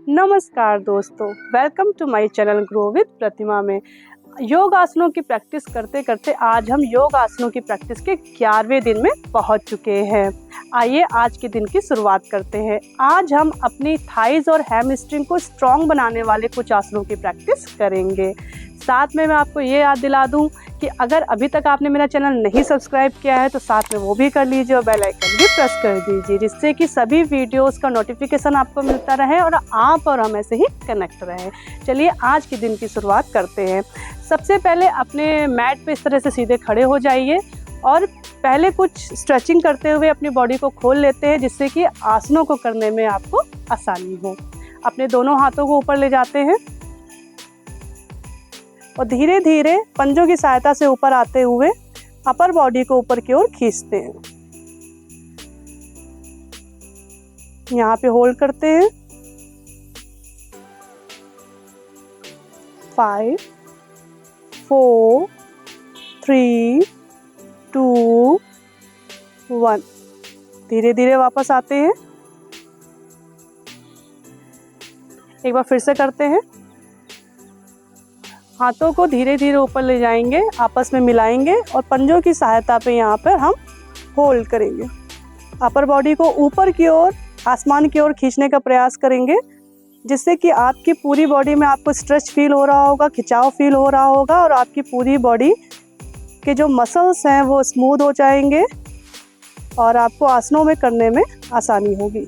नमस्कार दोस्तों, welcome to my channel grow with Pratima में। योग आसनों की प्रैक्टिस करते करते आज हम योग आसनों की प्रैक्टिस के 11वें दिन में पहुंच चुके हैं। आइए आज के दिन की शुरुआत करते हैं। आज हम अपनी थाइज और हैमस्ट्रिंग को स्ट्रॉन्ग बनाने वाले कुछ आसनों की प्रैक्टिस करेंगे। साथ में मैं आपको ये याद दिला दूं कि अगर अभी तक आपने मेरा चैनल नहीं सब्सक्राइब किया है तो साथ में वो भी कर लीजिए और बेल आइकन भी प्रेस कर दीजिए, जिससे कि सभी वीडियोस का नोटिफिकेशन आपको मिलता रहे और आप और हम ऐसे ही कनेक्ट रहें। चलिए आज के दिन की शुरुआत करते हैं। सबसे पहले अपने मैट पे इस तरह से सीधे खड़े हो जाइए और पहले कुछ स्ट्रेचिंग करते हुए अपनी बॉडी को खोल लेते हैं, जिससे कि आसनों को करने में आपको आसानी हो। अपने दोनों हाथों को ऊपर ले जाते हैं और धीरे धीरे पंजों की सहायता से ऊपर आते हुए अपर बॉडी को ऊपर की ओर खींचते हैं। यहाँ पे होल्ड करते हैं। 5 4 3 2 1। धीरे धीरे वापस आते हैं। एक बार फिर से करते हैं। हाथों को धीरे धीरे ऊपर ले जाएंगे, आपस में मिलाएंगे और पंजों की सहायता पे यहाँ पर हम होल्ड करेंगे। अपर बॉडी को ऊपर की ओर, आसमान की ओर खींचने का प्रयास करेंगे, जिससे कि आपकी पूरी बॉडी में आपको स्ट्रेच फील हो रहा होगा, खिंचाव फील हो रहा होगा और आपकी पूरी बॉडी के जो मसल्स हैं वो स्मूथ हो जाएंगे और आपको आसनों में करने में आसानी होगी।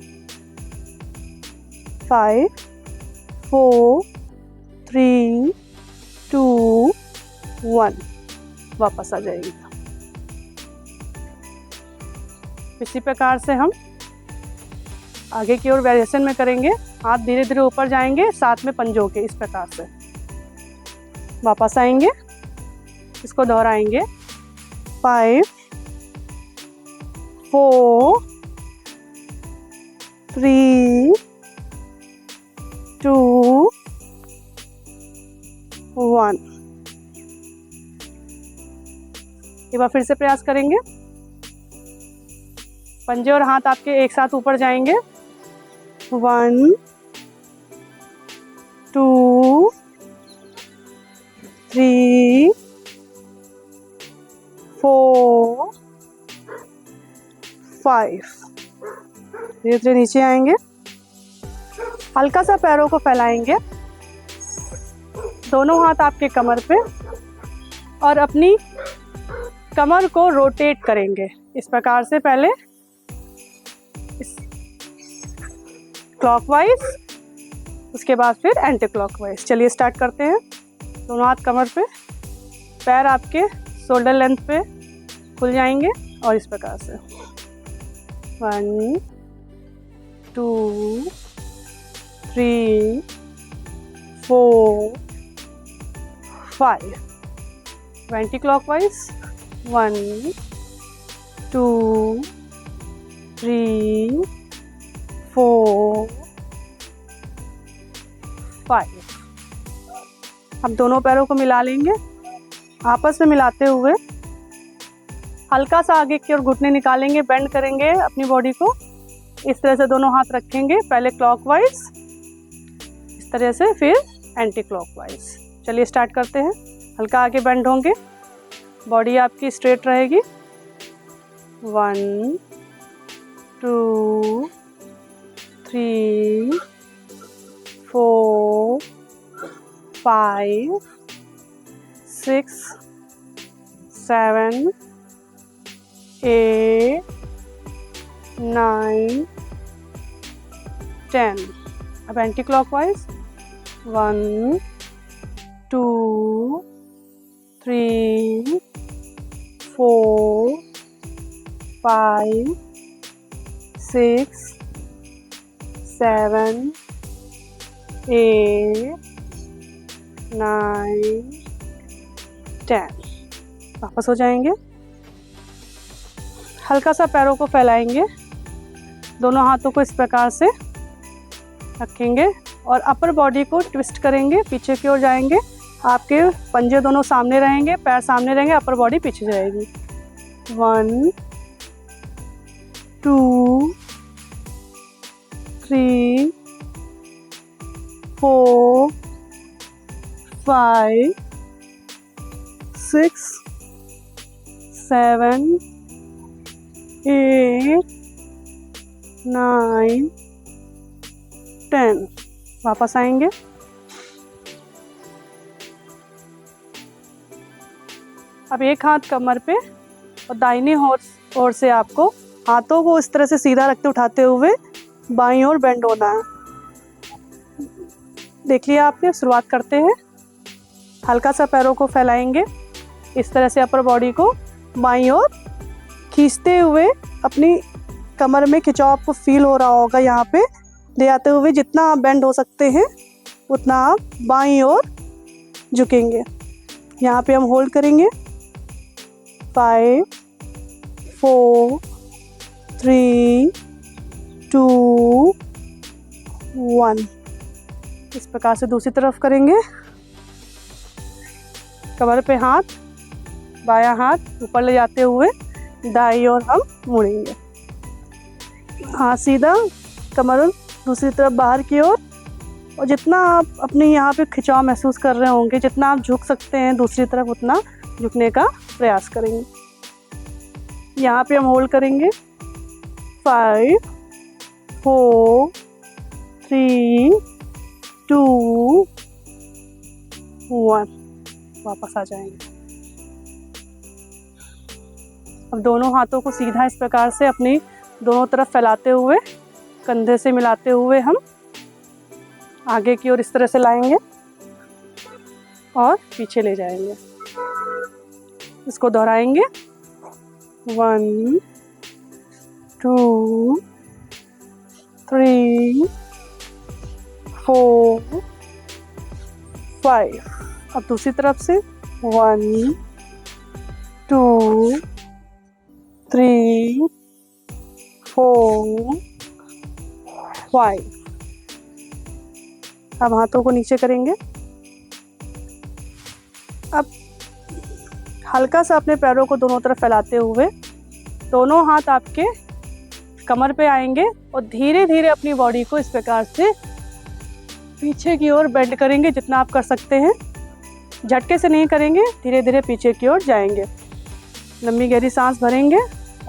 5 4 3 2 1। वापस आ जाएगा। इसी प्रकार से हम आगे की ओर वेरिएशन में करेंगे। हाथ धीरे धीरे ऊपर जाएंगे, साथ में पंजों के इस प्रकार से वापस आएंगे। इसको दोहराएंगे। 5 4 3 2 1। एक बार फिर से प्रयास करेंगे। पंजे और हाथ आपके एक साथ ऊपर जाएंगे। 1 2 3 4 5। धीरे धीरे नीचे आएंगे। हल्का सा पैरों को फैलाएंगे, दोनों हाथ आपके कमर पे, और अपनी कमर को रोटेट करेंगे इस प्रकार से। पहले इस क्लॉकवाइज, उसके बाद फिर एंटी क्लॉकवाइज। चलिए स्टार्ट करते हैं। दोनों हाथ कमर पे, पैर आपके शोल्डर लेंथ पे खुल जाएंगे और इस प्रकार से 1 2 3 4 5। Anti clockwise 1 2 3 4 5। अब दोनों पैरों को मिला लेंगे। आपस में मिलाते हुए हल्का सा आगे की ओर घुटने निकालेंगे, बेंड करेंगे अपनी बॉडी को। इस तरह से दोनों हाथ रखेंगे, पहले क्लॉकवाइज इस तरह से, फिर एंटी क्लॉकवाइज। चलिए स्टार्ट करते हैं। हल्का आगे बेंड होंगे, बॉडी आपकी स्ट्रेट रहेगी। 1 2 3 4 5 6 7 8 9 10। अब एंटी क्लॉकवाइज 1 2 3 4 5 6 7 8 9 10। वापस हो जाएंगे। हल्का सा पैरों को फैलाएंगे, दोनों हाथों को इस प्रकार से रखेंगे और अपर बॉडी को ट्विस्ट करेंगे, पीछे की ओर जाएंगे। आपके पंजे दोनों सामने रहेंगे, पैर सामने रहेंगे, अपर बॉडी पीछे जाएगी। 1 2 3 5 6 7 8 9 10। वापस आएंगे। अब एक हाथ कमर पे और दाहिनी ओर से आपको हाथों को इस तरह से सीधा रखते उठाते हुए बाईं ओर बेंड होना है। देख लिया आपने। शुरुआत करते हैं। हल्का सा पैरों को फैलाएंगे इस तरह से, अपर बॉडी को बाईं ओर खींचते हुए अपनी कमर में खिंचाव आपको फील हो रहा होगा। यहाँ पे ले आते हुए जितना आप बेंड हो सकते हैं उतना आप बाईं ओर झुकेंगे। यहाँ पे हम होल्ड करेंगे 5 4 3 2 1। इस प्रकार से दूसरी तरफ करेंगे। कमर पे हाथ, बायां हाथ ऊपर ले जाते हुए दाईं ओर हम मुड़ेंगे। हाथ सीधा, कमर दूसरी तरफ बाहर की ओर। और जितना आप अपने यहाँ पे खिंचाव महसूस कर रहे होंगे, जितना आप झुक सकते हैं दूसरी तरफ, उतना झुकने का प्रयास करेंगे। यहाँ पे हम होल्ड करेंगे 5 4 3 2 1। वापस आ जाएंगे। अब दोनों हाथों को सीधा इस प्रकार से अपनी दोनों तरफ फैलाते हुए कंधे से मिलाते हुए हम आगे की ओर इस तरह से लाएंगे और पीछे ले जाएंगे। इसको दोहराएंगे 1 2 3 4 5। अब दूसरी तरफ से 1 2 3 4 5। अब हाथों को नीचे करेंगे। अब हल्का सा अपने पैरों को दोनों तरफ फैलाते हुए दोनों हाथ आपके कमर पे आएंगे और धीरे धीरे अपनी बॉडी को इस प्रकार से पीछे की ओर बेंड करेंगे जितना आप कर सकते हैं। झटके से नहीं करेंगे, धीरे धीरे पीछे की ओर जाएंगे। लंबी गहरी सांस भरेंगे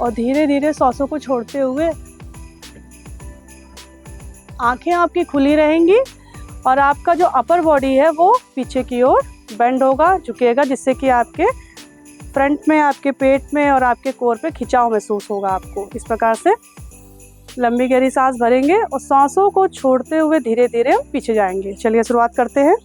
और धीरे धीरे सांसों को छोड़ते हुए आंखें आपकी खुली रहेंगी और आपका जो अपर बॉडी है वो पीछे की ओर बेंड होगा, झुकेगा, जिससे कि आपके फ्रंट में, आपके पेट में और आपके कोर पे खिंचाव महसूस होगा आपको। इस प्रकार से लंबी गहरी सांस भरेंगे और सांसों को छोड़ते हुए धीरे धीरे हम पीछे जाएंगे। चलिए शुरुआत करते हैं।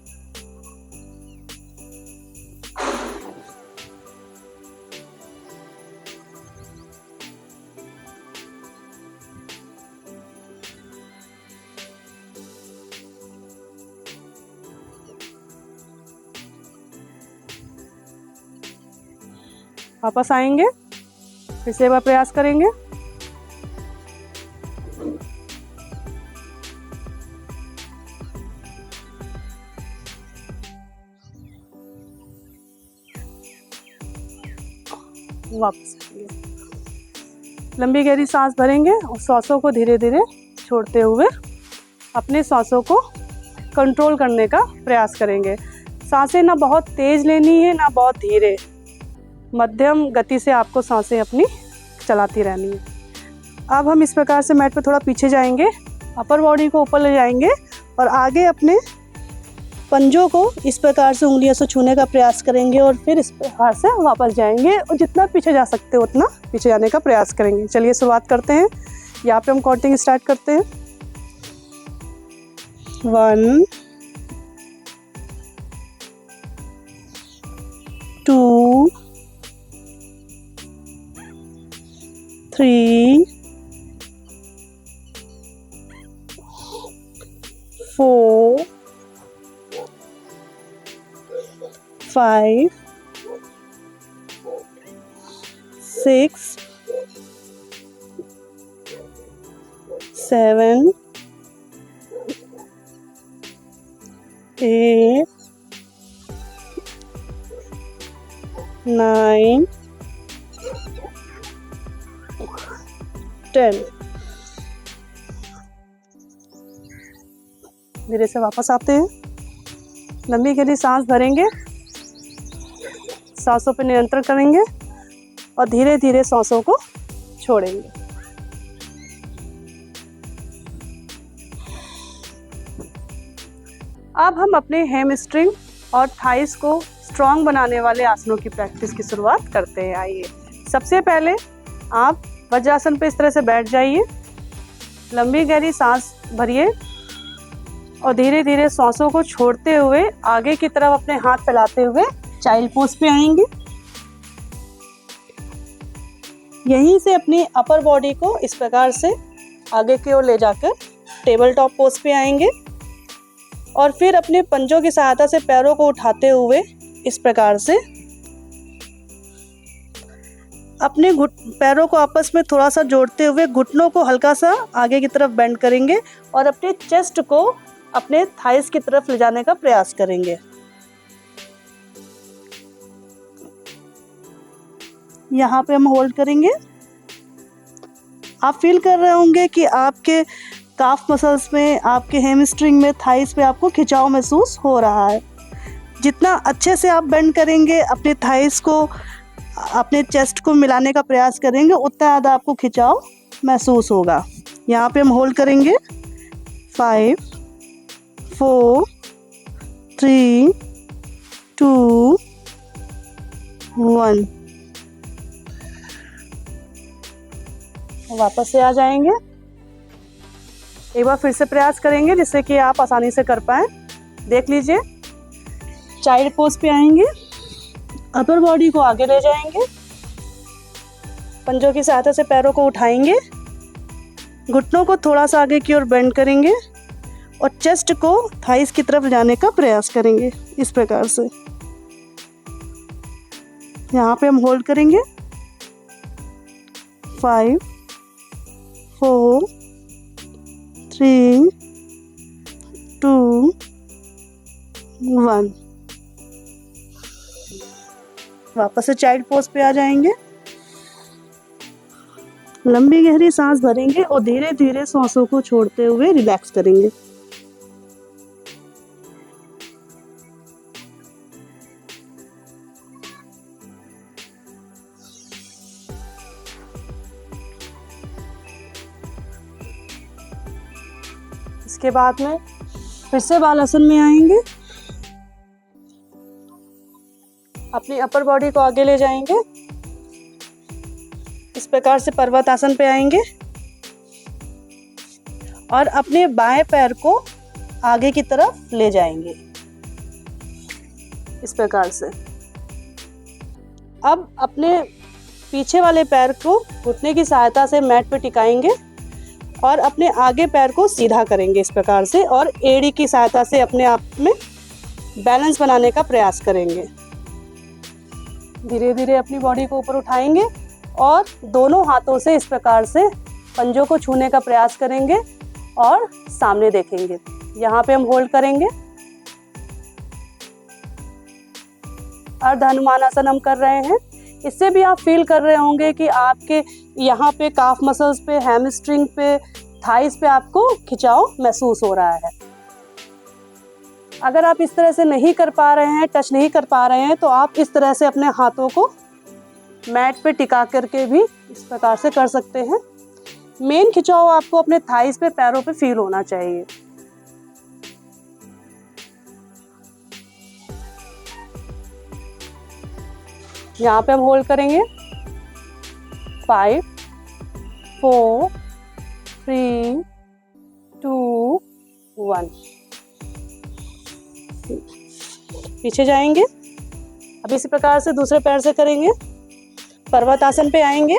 वापस आएंगे, फिर से एक बार प्रयास करेंगे। वापस आएंगे, लंबी गहरी सांस भरेंगे और सांसों को धीरे धीरे छोड़ते हुए अपने सांसों को कंट्रोल करने का प्रयास करेंगे। सांसें ना बहुत तेज लेनी है ना बहुत धीरे, मध्यम गति से आपको सांसें अपनी चलाती रहनी है। अब हम इस प्रकार से मैट पर थोड़ा पीछे जाएंगे, अपर बॉडी को ऊपर ले जाएंगे और आगे अपने पंजों को इस प्रकार से उंगलियों से छूने का प्रयास करेंगे और फिर इस प्रकार से वापस जाएंगे और जितना पीछे जा सकते हो उतना पीछे जाने का प्रयास करेंगे। चलिए शुरुआत करते हैं। यहाँ पे हम काउंटिंग स्टार्ट करते हैं। 1 2 3 4 5 6 7 8 9 10। धीरे से वापस आते हैं। लंबी गहरी सांस भरेंगे, सांसों पर नियंत्रण करेंगे और धीरे धीरे सांसों को छोड़ेंगे। अब हम अपने हैमस्ट्रिंग और थाइस को स्ट्रॉन्ग बनाने वाले आसनों की प्रैक्टिस की शुरुआत करते हैं। आइए, सबसे पहले आप वज्रासन पे इस तरह से बैठ जाइए, लंबी गहरी सांस भरिए और धीरे धीरे सांसों को छोड़ते हुए आगे की तरफ अपने हाथ फैलाते हुए चाइल्ड पोज पे आएंगे। यहीं से अपनी अपर बॉडी को इस प्रकार से आगे की ओर ले जाकर टेबल टॉप पोज पे आएंगे और फिर अपने पंजों की सहायता से पैरों को उठाते हुए इस प्रकार से अपने पैरों को आपस में थोड़ा सा जोड़ते हुए घुटनों को हल्का सा आगे की तरफ बेंड करेंगे और अपने चेस्ट को अपने थाइस की तरफ ले जाने का प्रयास करेंगे। यहाँ पे हम होल्ड करेंगे। आप फील कर रहे होंगे कि आपके काफ मसल्स में, आपके हैमस्ट्रिंग में, थाइस पे आपको खिंचाव महसूस हो रहा है। जितना अच्छे से आप बेंड करेंगे, अपने थाइस को अपने चेस्ट को मिलाने का प्रयास करेंगे, उतना ज़्यादा आपको खिंचाव महसूस होगा। यहाँ पे हम होल्ड करेंगे 5 4 3 2 1। वापस से आ जाएंगे। एक बार फिर से प्रयास करेंगे जिससे कि आप आसानी से कर पाएं। देख लीजिए, चाइल्ड पोज पे आएंगे, अपर बॉडी को आगे ले जाएंगे, पंजों की सहायता से पैरों को उठाएंगे, घुटनों को थोड़ा सा आगे की ओर बेंड करेंगे और चेस्ट को थाइस की तरफ जाने का प्रयास करेंगे इस प्रकार से। यहाँ पे हम होल्ड करेंगे 5 4 3 2 1। वापस से चाइल्ड पोज पे आ जाएंगे, लंबी गहरी सांस भरेंगे और धीरे धीरे सांसों को छोड़ते हुए रिलैक्स करेंगे। इसके बाद में फिर से बालासन में आएंगे, अपनी अपर बॉडी को आगे ले जाएंगे, इस प्रकार से पर्वतासन पे आएंगे और अपने बाएं पैर को आगे की तरफ ले जाएंगे इस प्रकार से। अब अपने पीछे वाले पैर को घुटने की सहायता से मैट पे टिकाएंगे और अपने आगे पैर को सीधा करेंगे इस प्रकार से और एड़ी की सहायता से अपने आप में बैलेंस बनाने का प्रयास करेंगे। धीरे धीरे अपनी बॉडी को ऊपर उठाएंगे और दोनों हाथों से इस प्रकार से पंजों को छूने का प्रयास करेंगे और सामने देखेंगे। यहाँ पे हम होल्ड करेंगे, अर्ध हनुमानासन हम कर रहे हैं। इससे भी आप फील कर रहे होंगे कि आपके यहाँ पे काफ मसल्स पे, हैमस्ट्रिंग पे, थाइस पे आपको खिंचाव महसूस हो रहा है। अगर आप इस तरह से नहीं कर पा रहे हैं, टच नहीं कर पा रहे हैं, तो आप इस तरह से अपने हाथों को मैट पे टिका करके भी इस प्रकार से कर सकते हैं। मेन खिंचाव आपको अपने थाइस पे, पैरों पे फील होना चाहिए। यहाँ पे हम होल्ड करेंगे 5 4 3 2 1। पीछे जाएंगे। अब इसी प्रकार से दूसरे पैर से करेंगे, पर्वतासन पे आएंगे,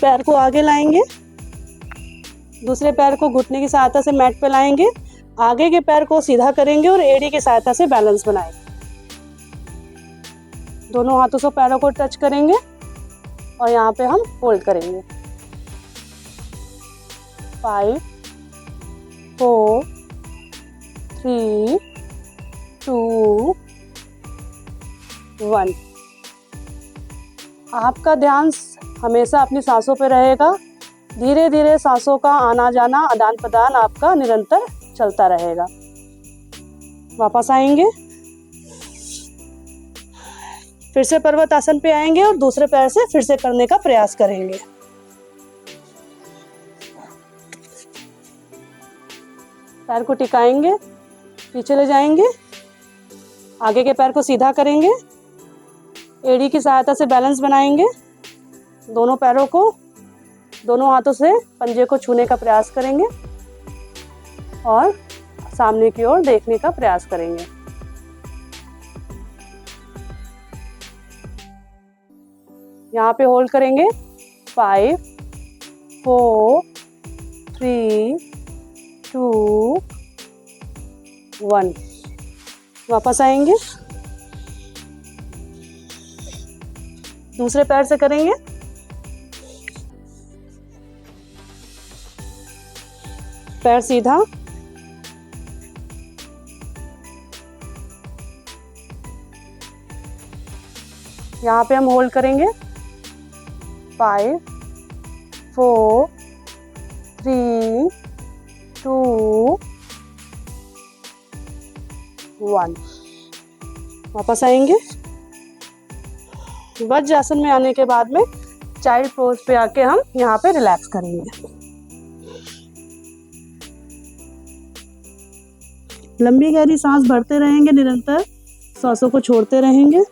पैर को आगे लाएंगे, दूसरे पैर को घुटने की सहायता से मैट पे लाएंगे, आगे के पैर को सीधा करेंगे और एड़ी की सहायता से बैलेंस बनाएंगे। दोनों हाथों से पैरों को टच करेंगे और यहाँ पे हम होल्ड करेंगे 5 4 3 2 1। आपका ध्यान हमेशा अपनी सांसों पे रहेगा। धीरे धीरे सांसों का आना जाना, आदान प्रदान आपका निरंतर चलता रहेगा। वापस आएंगे, फिर से पर्वत आसन पे आएंगे और दूसरे पैर से फिर से करने का प्रयास करेंगे। पैर को टिकाएंगे, पीछे ले जाएंगे, आगे के पैर को सीधा करेंगे, एड़ी की सहायता से बैलेंस बनाएंगे, दोनों पैरों को दोनों हाथों से पंजे को छूने का प्रयास करेंगे और सामने की ओर देखने का प्रयास करेंगे। यहाँ पे होल्ड करेंगे 5 4 3 2 1। वापस आएंगे, दूसरे पैर से करेंगे, पैर सीधा, यहाँ पे हम होल्ड करेंगे 5 4 3 2 1। वापस आएंगे, वज्रासन में आने के बाद में चाइल्ड पोज पे आके हम यहाँ पे रिलैक्स करेंगे। लंबी गहरी सांस भरते रहेंगे, निरंतर सांसों को छोड़ते रहेंगे।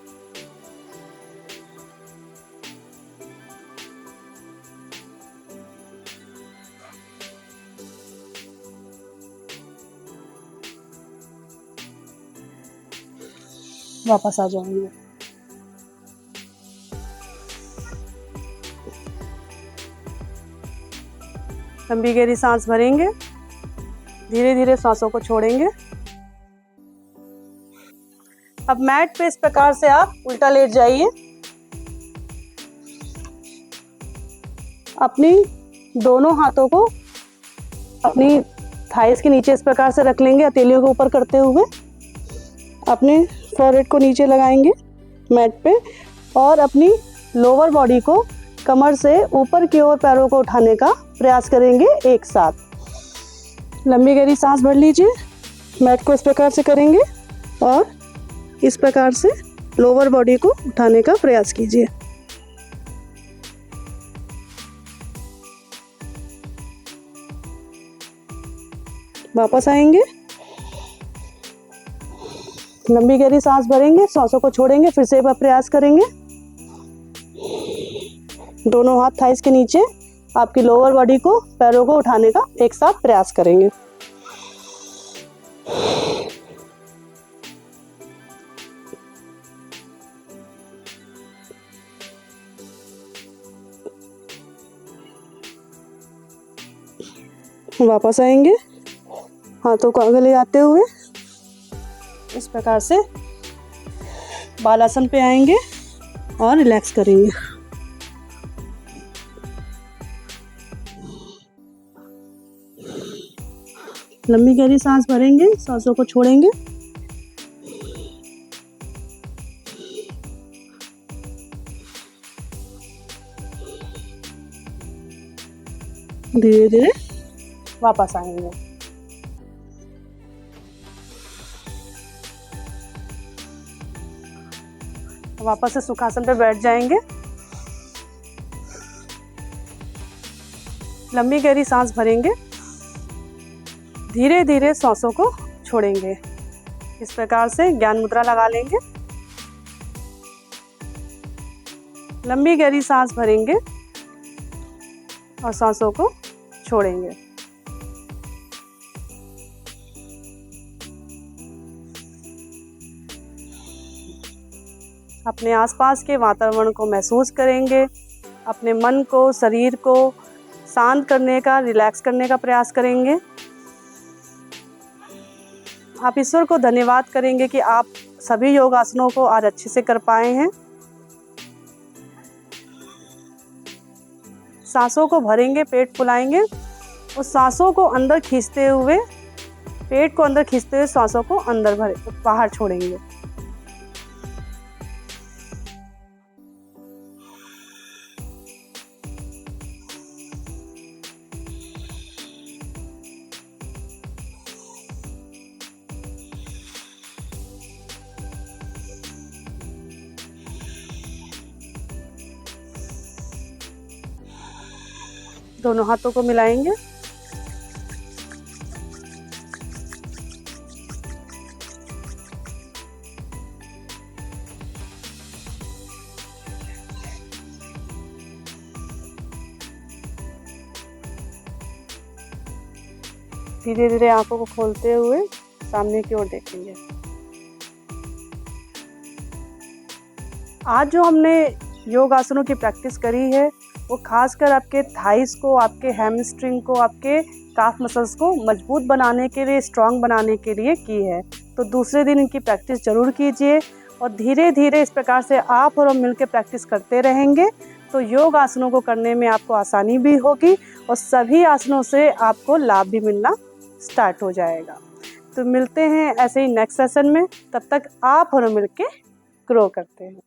वापस आ जाएंगे। लंबी गहरी सांस भरेंगे, धीरे धीरे सांसों को छोड़ेंगे। अब मैट पे इस प्रकार से आप उल्टा लेट जाइए। अपनी दोनों हाथों को अपनी थाइस के नीचे इस प्रकार से रख लेंगे, हथेलियों को ऊपर करते हुए अपने फॉरहेड को नीचे लगाएंगे मैट पे और अपनी लोअर बॉडी को कमर से ऊपर की ओर पैरों को उठाने का प्रयास करेंगे एक साथ। लंबी गहरी सांस भर लीजिए, मैट को इस प्रकार से करेंगे और इस प्रकार से लोअर बॉडी को उठाने का प्रयास कीजिए। वापस आएंगे, लंबी गहरी सांस भरेंगे, सांसों को छोड़ेंगे, फिर से एक बार प्रयास करेंगे। दोनों हाथ थाइस के नीचे आपकी लोअर बॉडी को पैरों को उठाने का एक साथ प्रयास करेंगे। वापस आएंगे, हाथों को आगे ले जाते हुए इस प्रकार से बालासन पे आएंगे और रिलैक्स करेंगे। लंबी गहरी सांस भरेंगे, सांसों को छोड़ेंगे। धीरे धीरे वापस आएंगे। वापस से सुखासन पे बैठ जाएंगे। लंबी गहरी सांस भरेंगे, धीरे धीरे सांसों को छोड़ेंगे। इस प्रकार से ज्ञान मुद्रा लगा लेंगे। लंबी गहरी सांस भरेंगे और सांसों को छोड़ेंगे। अपने आसपास के वातावरण को महसूस करेंगे। अपने मन को, शरीर को शांत करने का, रिलैक्स करने का प्रयास करेंगे। आप ईश्वर को धन्यवाद करेंगे कि आप सभी योगासनों को आज अच्छे से कर पाए हैं। सांसों को भरेंगे, पेट फुलाएंगे और सांसों को अंदर खींचते हुए, पेट को अंदर खींचते हुए सांसों को अंदर बाहर छोड़ेंगे। दोनों हाथों को मिलाएंगे। धीरे धीरे आंखों को खोलते हुए सामने की ओर देखेंगे। आज जो हमने योग आसनों की प्रैक्टिस करी है वो खासकर आपके थाइस को, आपके हैमस्ट्रिंग को, आपके काफ मसल्स को मजबूत बनाने के लिए, स्ट्रांग बनाने के लिए की है। तो दूसरे दिन इनकी प्रैक्टिस ज़रूर कीजिए और धीरे धीरे इस प्रकार से आप और हम मिलकर प्रैक्टिस करते रहेंगे तो योग आसनों को करने में आपको आसानी भी होगी और सभी आसनों से आपको लाभ भी मिलना स्टार्ट हो जाएगा। तो मिलते हैं ऐसे ही नेक्स्ट सेशन में। तब तक आप और हम मिलके ग्रो करते हैं।